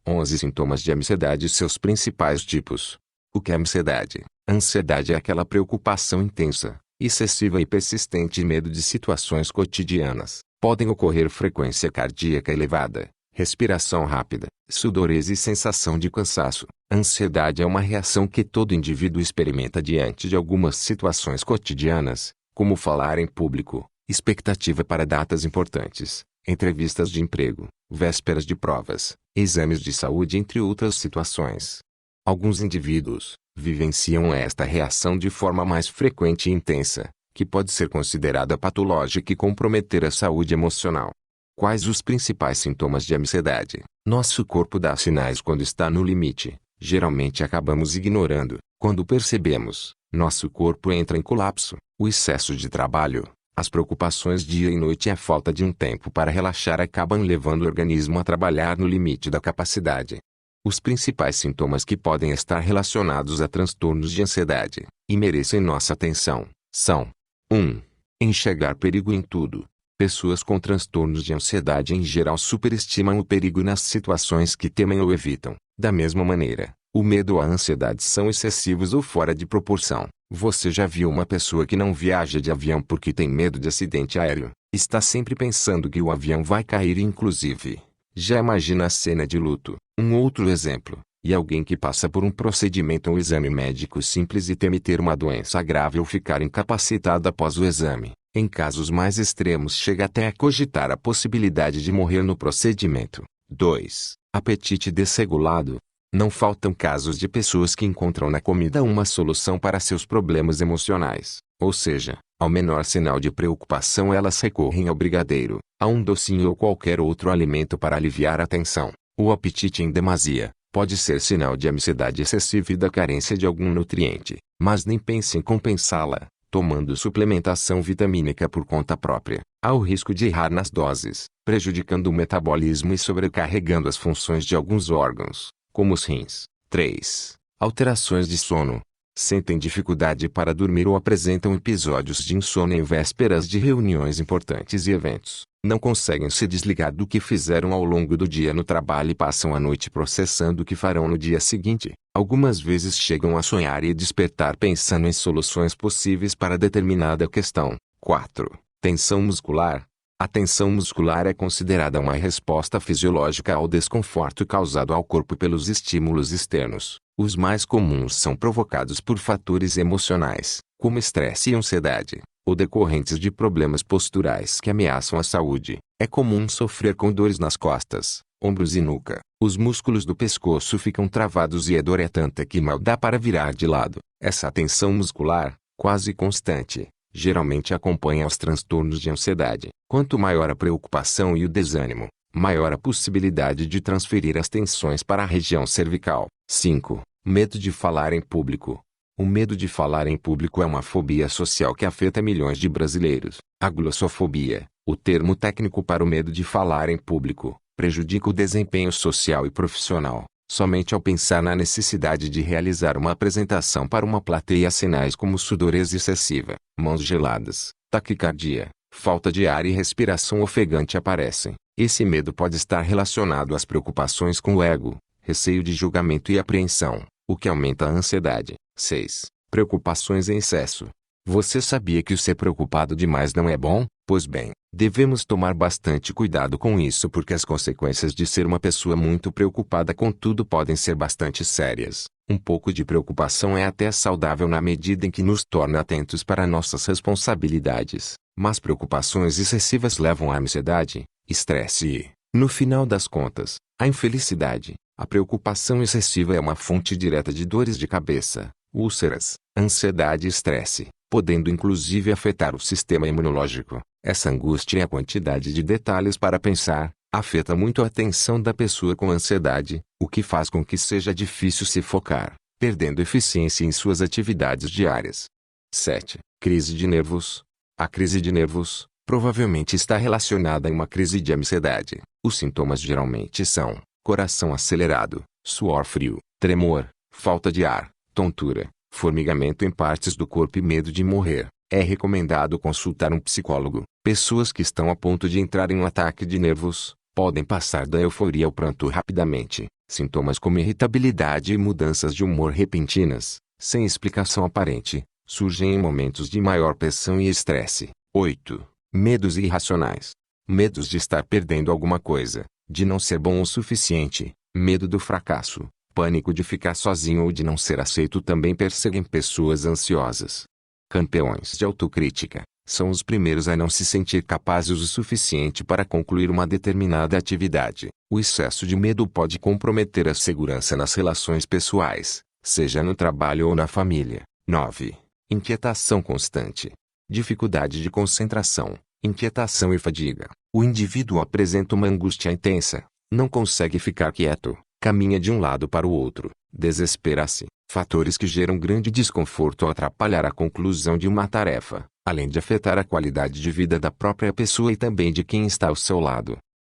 11 sintomas de ansiedade e seus principais tipos. O que é ansiedade? Ansiedade é aquela preocupação intensa, excessiva e persistente e medo de situações cotidianas. Podem ocorrer frequência cardíaca elevada, respiração rápida, sudorese e sensação de cansaço. Ansiedade é uma reação que todo indivíduo experimenta diante de algumas situações cotidianas, como falar em público, expectativa para datas importantes, entrevistas de emprego, vésperas de provas, exames de saúde, entre outras situações. Alguns indivíduos vivenciam esta reação de forma mais frequente e intensa, que pode ser considerada patológica e comprometer a saúde emocional. Quais os principais sintomas de ansiedade? Nosso corpo dá sinais quando está no limite. Geralmente acabamos ignorando. Quando percebemos, nosso corpo entra em colapso. O excesso de trabalho, as preocupações dia e noite e a falta de um tempo para relaxar acabam levando o organismo a trabalhar no limite da capacidade. Os principais sintomas que podem estar relacionados a transtornos de ansiedade e merecem nossa atenção são: 1. Enxergar perigo em tudo. Pessoas com transtornos de ansiedade em geral superestimam o perigo nas situações que temem ou evitam. Da mesma maneira, o medo ou a ansiedade são excessivos ou fora de proporção. Você já viu uma pessoa que não viaja de avião porque tem medo de acidente aéreo? Está sempre pensando que o avião vai cair inclusive. Já imagina a cena de luto. Um outro exemplo, e alguém que passa por um procedimento ou exame médico simples e teme ter uma doença grave ou ficar incapacitado após o exame. Em casos mais extremos chega até a cogitar a possibilidade de morrer no procedimento. 2. Apetite desregulado. Não faltam casos de pessoas que encontram na comida uma solução para seus problemas emocionais. Ou seja, ao menor sinal de preocupação elas recorrem ao brigadeiro, a um docinho ou qualquer outro alimento para aliviar a tensão. O apetite em demasia pode ser sinal de ansiedade excessiva e da carência de algum nutriente, mas nem pense em compensá-la tomando suplementação vitamínica por conta própria. Há o risco de errar nas doses, prejudicando o metabolismo e sobrecarregando as funções de alguns órgãos, como os rins. 3. Alterações de sono. Sentem dificuldade para dormir ou apresentam episódios de insônia em vésperas de reuniões importantes e eventos. Não conseguem se desligar do que fizeram ao longo do dia no trabalho e passam a noite processando o que farão no dia seguinte. Algumas vezes chegam a sonhar e despertar pensando em soluções possíveis para determinada questão. 4. Tensão muscular. A tensão muscular é considerada uma resposta fisiológica ao desconforto causado ao corpo pelos estímulos externos. Os mais comuns são provocados por fatores emocionais, como estresse e ansiedade, ou decorrentes de problemas posturais que ameaçam a saúde. É comum sofrer com dores nas costas, ombros e nuca. Os músculos do pescoço ficam travados e a dor é tanta que mal dá para virar de lado. Essa tensão muscular, quase constante, geralmente acompanha os transtornos de ansiedade. Quanto maior a preocupação e o desânimo, maior a possibilidade de transferir as tensões para a região cervical. 5. Medo de falar em público. O medo de falar em público é uma fobia social que afeta milhões de brasileiros. A glossofobia, o termo técnico para o medo de falar em público, prejudica o desempenho social e profissional. Somente ao pensar na necessidade de realizar uma apresentação para uma plateia, sinais como sudorese excessiva, mãos geladas, taquicardia, falta de ar e respiração ofegante aparecem. Esse medo pode estar relacionado às preocupações com o ego, receio de julgamento e apreensão, o que aumenta a ansiedade. 6. Preocupações em excesso. Você sabia que o ser preocupado demais não é bom? Pois bem, devemos tomar bastante cuidado com isso porque as consequências de ser uma pessoa muito preocupada com tudo podem ser bastante sérias. Um pouco de preocupação é até saudável na medida em que nos torna atentos para nossas responsabilidades, mas preocupações excessivas levam à ansiedade, estresse e, no final das contas, à infelicidade. A preocupação excessiva é uma fonte direta de dores de cabeça, úlceras, ansiedade e estresse, podendo inclusive afetar o sistema imunológico. Essa angústia e a quantidade de detalhes para pensar, afeta muito a atenção da pessoa com ansiedade, o que faz com que seja difícil se focar, perdendo eficiência em suas atividades diárias. 7. Crise de nervos. A crise de nervos, provavelmente está relacionada a uma crise de ansiedade. Os sintomas geralmente são coração acelerado, suor frio, tremor, falta de ar, tontura, formigamento em partes do corpo e medo de morrer. É recomendado consultar um psicólogo. Pessoas que estão a ponto de entrar em um ataque de nervos podem passar da euforia ao pranto rapidamente, Sintomas como irritabilidade e mudanças de humor repentinas, sem explicação aparente, surgem em momentos de maior pressão e estresse. 8. Medos irracionais. Medos de estar perdendo alguma coisa, de não ser bom o suficiente, medo do fracasso, pânico de ficar sozinho ou de não ser aceito também perseguem pessoas ansiosas. Campeões de autocrítica são os primeiros a não se sentir capazes o suficiente para concluir uma determinada atividade. O excesso de medo pode comprometer a segurança nas relações pessoais, seja no trabalho ou na família. 9. Inquietação constante. Dificuldade de concentração, inquietação e fadiga. O indivíduo apresenta uma angústia intensa, não consegue ficar quieto, caminha de um lado para o outro, desespera-se. Fatores que geram grande desconforto ao atrapalhar a conclusão de uma tarefa, além de afetar a qualidade de vida da própria pessoa e também de quem está ao seu lado.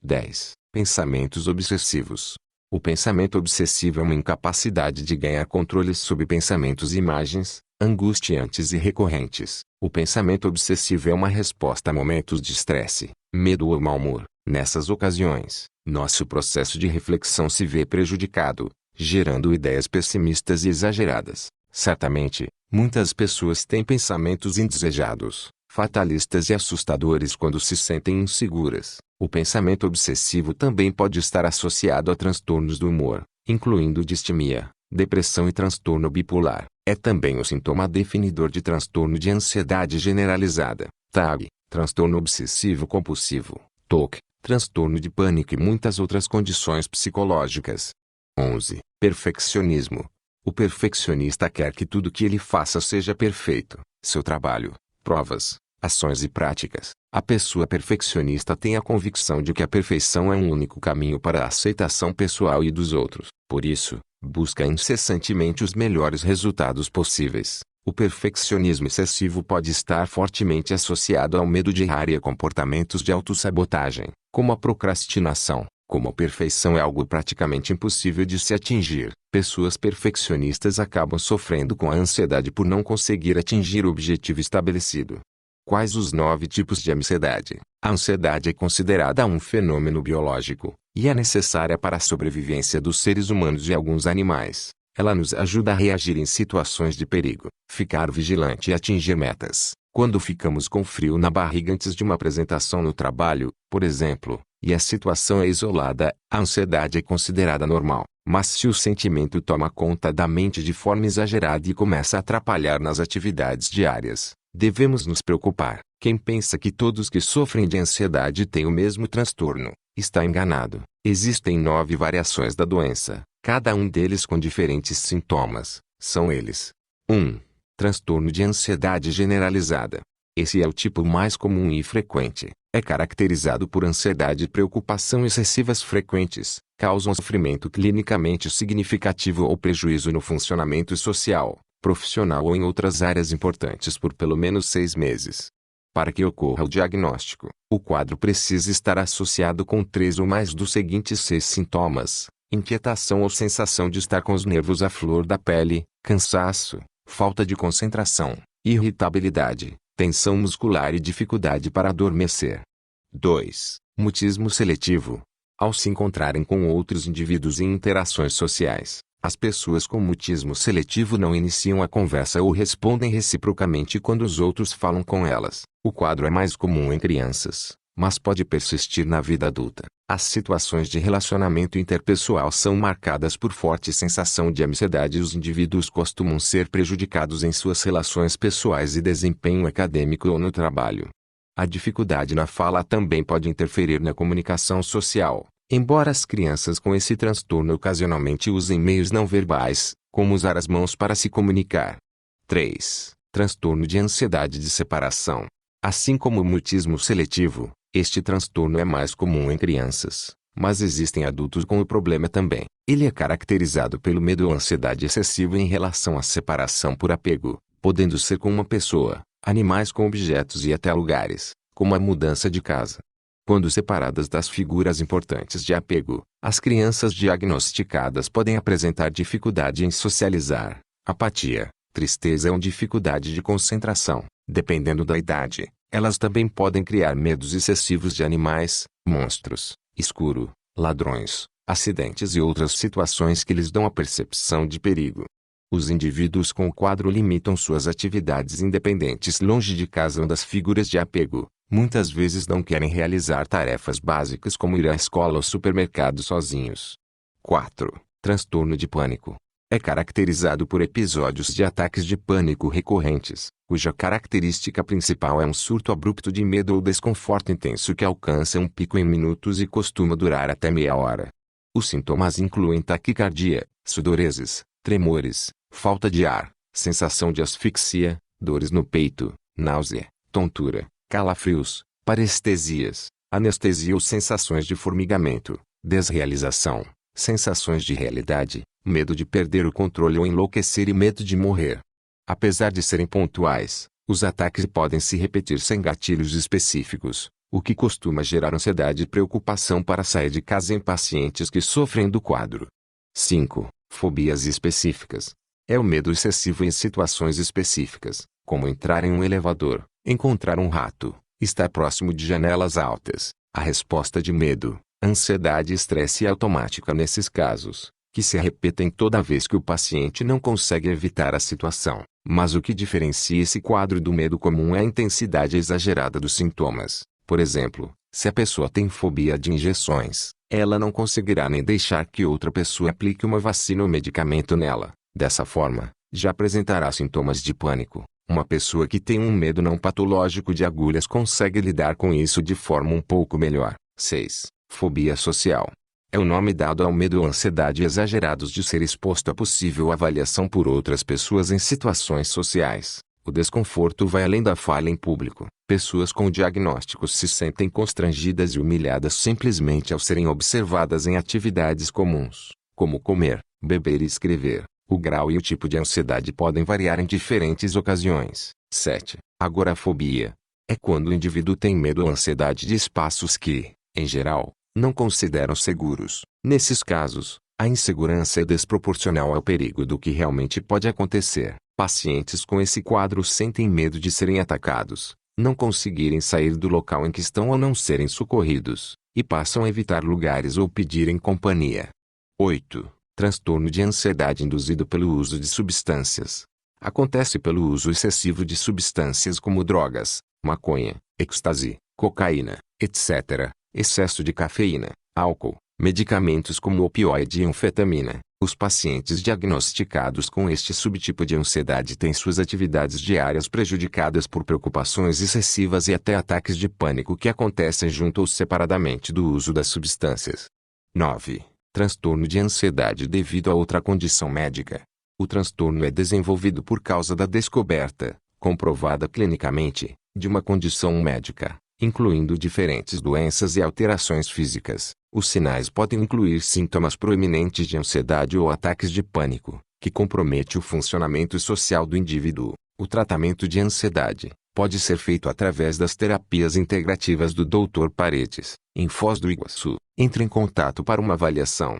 10. Pensamentos obsessivos. O pensamento obsessivo é uma incapacidade de ganhar controle sobre pensamentos e imagens, angustiantes e recorrentes. O pensamento obsessivo é uma resposta a momentos de estresse, medo ou mau humor. Nessas ocasiões, nosso processo de reflexão se vê prejudicado, gerando ideias pessimistas e exageradas. Certamente, muitas pessoas têm pensamentos indesejados, fatalistas e assustadores quando se sentem inseguras. O pensamento obsessivo também pode estar associado a transtornos do humor, incluindo distimia, depressão e transtorno bipolar. É também o sintoma definidor de transtorno de ansiedade generalizada, TAG, transtorno obsessivo-compulsivo, TOC, transtorno de pânico e muitas outras condições psicológicas. 11. Perfeccionismo. O perfeccionista quer que tudo que ele faça seja perfeito. Seu trabalho, provas, ações e práticas. A pessoa perfeccionista tem a convicção de que a perfeição é um único caminho para a aceitação pessoal e dos outros. Por isso, busca incessantemente os melhores resultados possíveis. O perfeccionismo excessivo pode estar fortemente associado ao medo de errar e a comportamentos de autossabotagem, como a procrastinação. Como a perfeição é algo praticamente impossível de se atingir, pessoas perfeccionistas acabam sofrendo com a ansiedade por não conseguir atingir o objetivo estabelecido. Quais os 9 tipos de ansiedade? A ansiedade é considerada um fenômeno biológico, e é necessária para a sobrevivência dos seres humanos e alguns animais. Ela nos ajuda a reagir em situações de perigo, ficar vigilante e atingir metas. Quando ficamos com frio na barriga antes de uma apresentação no trabalho, por exemplo, e a situação é isolada, a ansiedade é considerada normal. Mas se o sentimento toma conta da mente de forma exagerada e começa a atrapalhar nas atividades diárias, devemos nos preocupar. Quem pensa que todos que sofrem de ansiedade têm o mesmo transtorno, está enganado. Existem 9 variações da doença, cada um deles com diferentes sintomas. São eles: 1. Transtorno de ansiedade generalizada. Esse é o tipo mais comum e frequente. É caracterizado por ansiedade e preocupação excessivas frequentes, causam sofrimento clinicamente significativo ou prejuízo no funcionamento social, profissional ou em outras áreas importantes por pelo menos 6 meses. Para que ocorra o diagnóstico, o quadro precisa estar associado com 3 ou mais dos seguintes 6 sintomas: inquietação ou sensação de estar com os nervos à flor da pele, cansaço, falta de concentração, irritabilidade, tensão muscular e dificuldade para adormecer. 2. Mutismo seletivo. Ao se encontrarem com outros indivíduos em interações sociais, as pessoas com mutismo seletivo não iniciam a conversa ou respondem reciprocamente quando os outros falam com elas. O quadro é mais comum em crianças, mas pode persistir na vida adulta. As situações de relacionamento interpessoal são marcadas por forte sensação de ansiedade e os indivíduos costumam ser prejudicados em suas relações pessoais e desempenho acadêmico ou no trabalho. A dificuldade na fala também pode interferir na comunicação social, embora as crianças com esse transtorno ocasionalmente usem meios não verbais, como usar as mãos para se comunicar. 3. Transtorno de ansiedade de separação. Assim como o mutismo seletivo, este transtorno é mais comum em crianças, mas existem adultos com o problema também. Ele é caracterizado pelo medo ou ansiedade excessiva em relação à separação por apego, podendo ser com uma pessoa, animais com objetos e até lugares, como a mudança de casa. Quando separadas das figuras importantes de apego, as crianças diagnosticadas podem apresentar dificuldade em socializar, apatia, tristeza ou dificuldade de concentração. Dependendo da idade, elas também podem criar medos excessivos de animais, monstros, escuro, ladrões, acidentes e outras situações que lhes dão a percepção de perigo. Os indivíduos com o quadro limitam suas atividades independentes longe de casa ou das figuras de apego. Muitas vezes não querem realizar tarefas básicas como ir à escola ou supermercado sozinhos. 4. Transtorno de pânico. É caracterizado por episódios de ataques de pânico recorrentes, cuja característica principal é um surto abrupto de medo ou desconforto intenso que alcança um pico em minutos e costuma durar até meia hora. Os sintomas incluem taquicardia, sudorese, tremores, falta de ar, sensação de asfixia, dores no peito, náusea, tontura, calafrios, parestesias, anestesia ou sensações de formigamento, desrealização, sensações de realidade, medo de perder o controle ou enlouquecer e medo de morrer. Apesar de serem pontuais, os ataques podem se repetir sem gatilhos específicos, o que costuma gerar ansiedade e preocupação para sair de casa em pacientes que sofrem do quadro. 5. Fobias específicas. É o medo excessivo em situações específicas, como entrar em um elevador, encontrar um rato, estar próximo de janelas altas. A resposta de medo, ansiedade e estresse é automática nesses casos, que se repetem toda vez que o paciente não consegue evitar a situação. Mas o que diferencia esse quadro do medo comum é a intensidade exagerada dos sintomas. Por exemplo, se a pessoa tem fobia de injeções, ela não conseguirá nem deixar que outra pessoa aplique uma vacina ou medicamento nela. Dessa forma, já apresentará sintomas de pânico. Uma pessoa que tem um medo não patológico de agulhas consegue lidar com isso de forma um pouco melhor. 6. Fobia social. É o nome dado ao medo ou ansiedade exagerados de ser exposto a possível avaliação por outras pessoas em situações sociais. O desconforto vai além da fala em público. Pessoas com diagnósticos se sentem constrangidas e humilhadas simplesmente ao serem observadas em atividades comuns, como comer, beber e escrever. O grau e o tipo de ansiedade podem variar em diferentes ocasiões. 7. Agorafobia. É quando o indivíduo tem medo ou ansiedade de espaços que, em geral, não consideram seguros. Nesses casos, a insegurança é desproporcional ao perigo do que realmente pode acontecer. Pacientes com esse quadro sentem medo de serem atacados, não conseguirem sair do local em que estão ou não serem socorridos, e passam a evitar lugares ou pedirem companhia. 8. Transtorno de ansiedade induzido pelo uso de substâncias. Acontece pelo uso excessivo de substâncias como drogas, maconha, êxtase, cocaína, etc., excesso de cafeína, álcool, medicamentos como opioide e anfetamina. Os pacientes diagnosticados com este subtipo de ansiedade têm suas atividades diárias prejudicadas por preocupações excessivas e até ataques de pânico que acontecem junto ou separadamente do uso das substâncias. 9. Transtorno de ansiedade devido a outra condição médica. O transtorno é desenvolvido por causa da descoberta, comprovada clinicamente, de uma condição médica, incluindo diferentes doenças e alterações físicas. Os sinais podem incluir sintomas proeminentes de ansiedade ou ataques de pânico, que compromete o funcionamento social do indivíduo. O tratamento de ansiedade pode ser feito através das terapias integrativas do Dr. Paredes, em Foz do Iguaçu. Entre em contato para uma avaliação.